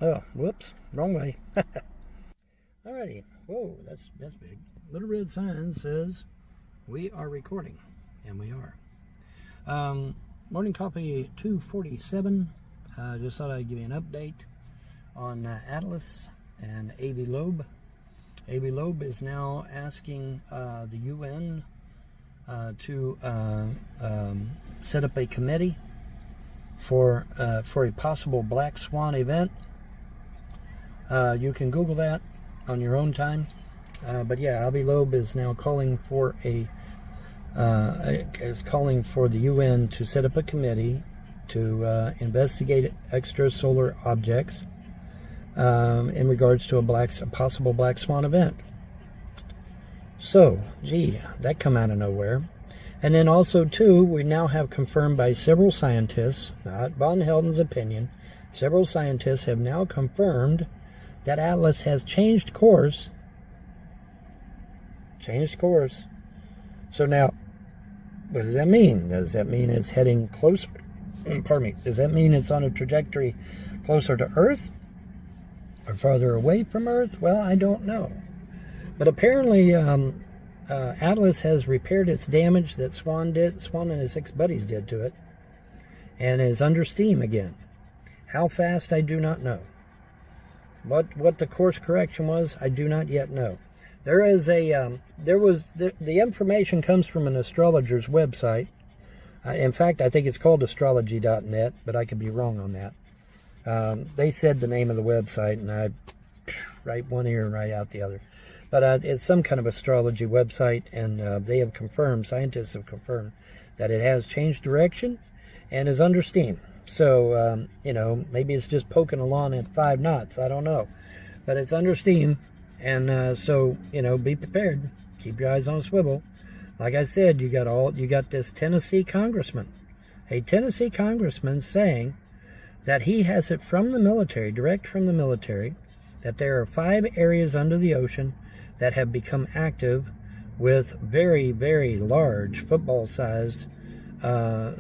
Oh, whoops, wrong way. Alrighty. Whoa, that's big. Little red sign says we are recording, and we are. Morning coffee 247. Just thought I'd give you an update on Atlas and A.B. Loeb. A.B. Loeb is now asking the UN to set up a committee for a possible black swan event. You can Google that on your own time. But yeah, A.B. Loeb is now calling for the UN to set up a committee to investigate extrasolar objects in regards to a possible black swan event. So, gee, that come out of nowhere. And then also, too, we now have confirmed by several scientists, not von Helton's opinion, several scientists have now confirmed that Atlas has changed course. So now, what does that mean? Does that mean it's heading closer? Pardon me. Does that mean it's on a trajectory closer to Earth or farther away from Earth? Well, I don't know. But apparently, Atlas has repaired its damage that Swan and his 6 buddies did to it, and is under steam again. How fast, I do not know. What the course correction was, I do not yet know. There is the information comes from an astrologer's website. In fact, I think it's called astrology.net, but I could be wrong on that. They said the name of the website, and I right one ear and right out the other. But it's some kind of astrology website, and they have confirmed, scientists have confirmed, that it has changed direction and is under steam. So, maybe it's just poking along at 5 knots. I don't know. But it's under steam, and so, be prepared. Keep your eyes on a swivel. Like I said, you got this Tennessee congressman, a Tennessee congressman saying that he has it from the military, direct from the military, that there are 5 areas under the ocean that have become active with very, very large football-sized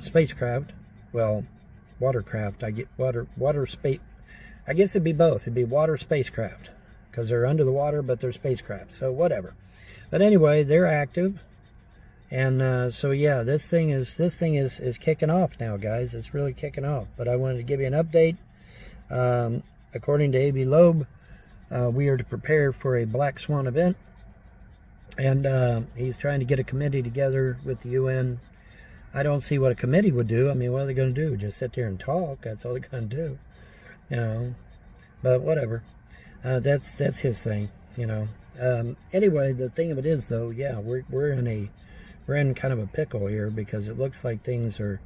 spacecraft. Well, watercraft. I get water space. I guess it'd be both. It'd be water spacecraft because they're under the water, but they're spacecraft. So whatever. But anyway, they're active, and so yeah, this thing is kicking off now, guys. It's really kicking off. But I wanted to give you an update. According to A.B. Loeb, we are to prepare for a black swan event, and he's trying to get a committee together with the UN. I don't see what a committee would do. I mean, what are they going to do? Just sit there and talk? That's all they're going to do, But whatever. That's his thing, Anyway, the thing of it is, though, yeah, we're in kind of a pickle here because it looks like things are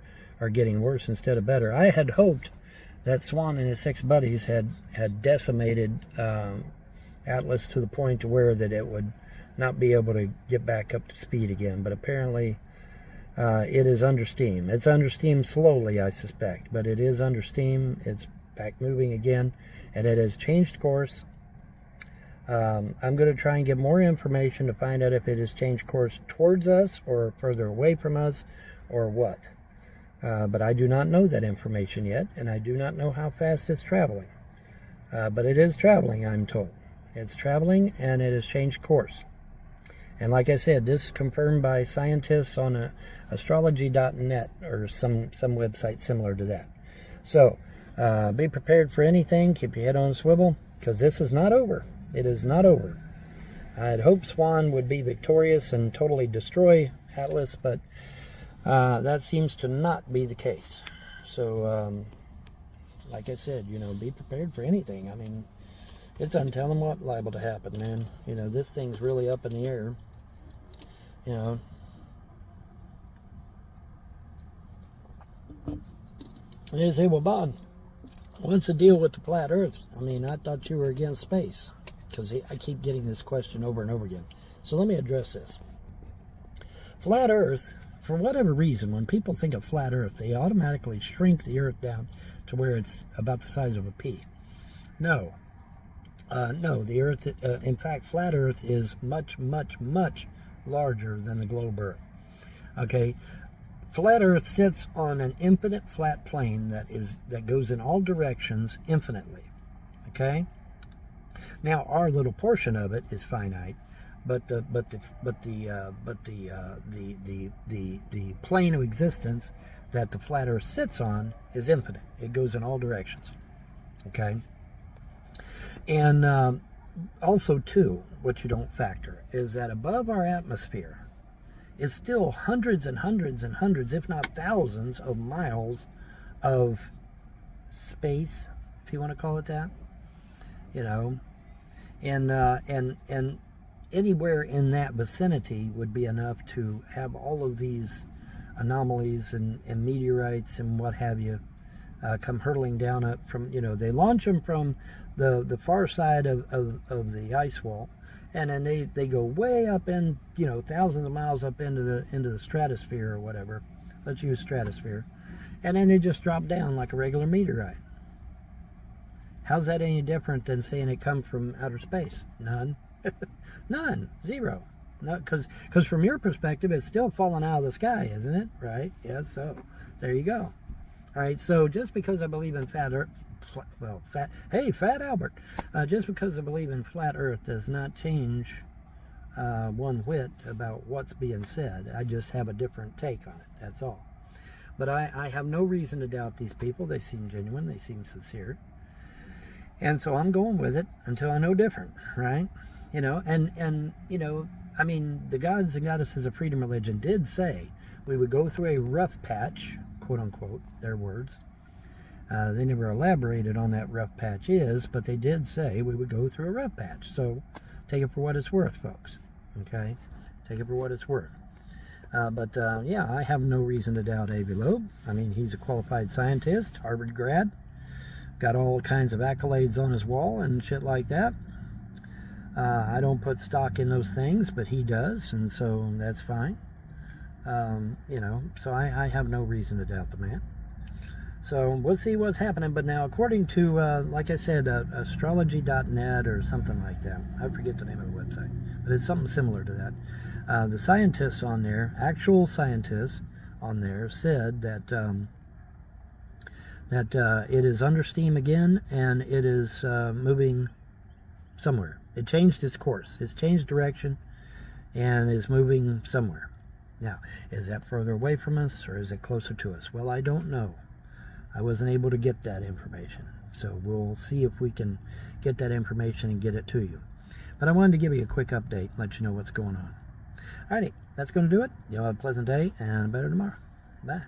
getting worse instead of better. I had hoped that Swan and his 6 buddies had decimated Atlas to the point to where that it would not be able to get back up to speed again. But apparently, it is under steam. It's under steam slowly, I suspect, but it is under steam. It's back moving again, and it has changed course. I'm going to try and get more information to find out if it has changed course towards us or further away from us or what. But I do not know that information yet, and I do not know how fast it's traveling. But it is traveling, I'm told. It's traveling, and it has changed course. And like I said, this is confirmed by scientists on astrology.net or some website similar to that. So, be prepared for anything. Keep your head on a swivel, because this is not over. It is not over. I had hoped Swan would be victorious and totally destroy Atlas, but that seems to not be the case. So, like I said, be prepared for anything. I mean, it's untelling what liable to happen, man. This thing's really up in the air. They say, well, Bob, what's the deal with the flat Earth? I mean, I thought you were against space, because I keep getting this question over and over again. So let me address this. Flat Earth, for whatever reason, when people think of flat Earth, they automatically shrink the Earth down to where it's about the size of a pea. No, the Earth, in fact, flat Earth is much, much, much larger than the globe Earth. Okay, flat Earth sits on an infinite flat plane that goes in all directions infinitely. Okay. Now our little portion of it is finite, but the plane of existence that the flat Earth sits on is infinite. It goes in all directions. Okay. And also, too, what you don't factor is that above our atmosphere is still hundreds and hundreds and hundreds, if not thousands, of miles of space, if you want to call it that. You know, and anywhere in that vicinity would be enough to have all of these anomalies and meteorites and what have you come hurtling down up from, they launch them from the far side of the ice wall, and then they go way up in, thousands of miles up into the stratosphere or whatever. Let's use stratosphere. And then they just drop down like a regular meteorite. How's that any different than saying it comes from outer space? None. None. Zero. Because from your perspective, it's still falling out of the sky, isn't it? Right? Yeah, so there you go. All right, so just because I believe in Fat Albert. Just because I believe in flat Earth does not change one whit about what's being said. I just have a different take on it, that's all. But I have no reason to doubt these people. They seem genuine, they seem sincere. And so I'm going with it until I know different, right? I mean, the gods and goddesses of freedom religion did say we would go through a rough patch, quote unquote, their words. They never elaborated on that rough patch is, but they did say we would go through a rough patch. So take it for what it's worth, folks. Okay? Take it for what it's worth. Yeah, I have no reason to doubt Avi Loeb. I mean, he's a qualified scientist, Harvard grad. Got all kinds of accolades on his wall and shit like that. I don't put stock in those things, but he does, and so that's fine. So I have no reason to doubt the man. So we'll see what's happening. But now, according to, like I said, astrology.net or something like that. I forget the name of the website, but it's something similar to that. The scientists on there, actual scientists on there, said that it is under steam again, and it is moving somewhere. It changed its course. It's changed direction and is moving somewhere. Now, is that further away from us or is it closer to us? Well, I don't know. I wasn't able to get that information. So we'll see if we can get that information and get it to you. But I wanted to give you a quick update, let you know what's going on. Alrighty, that's going to do it. You'll have a pleasant day and better tomorrow. Bye.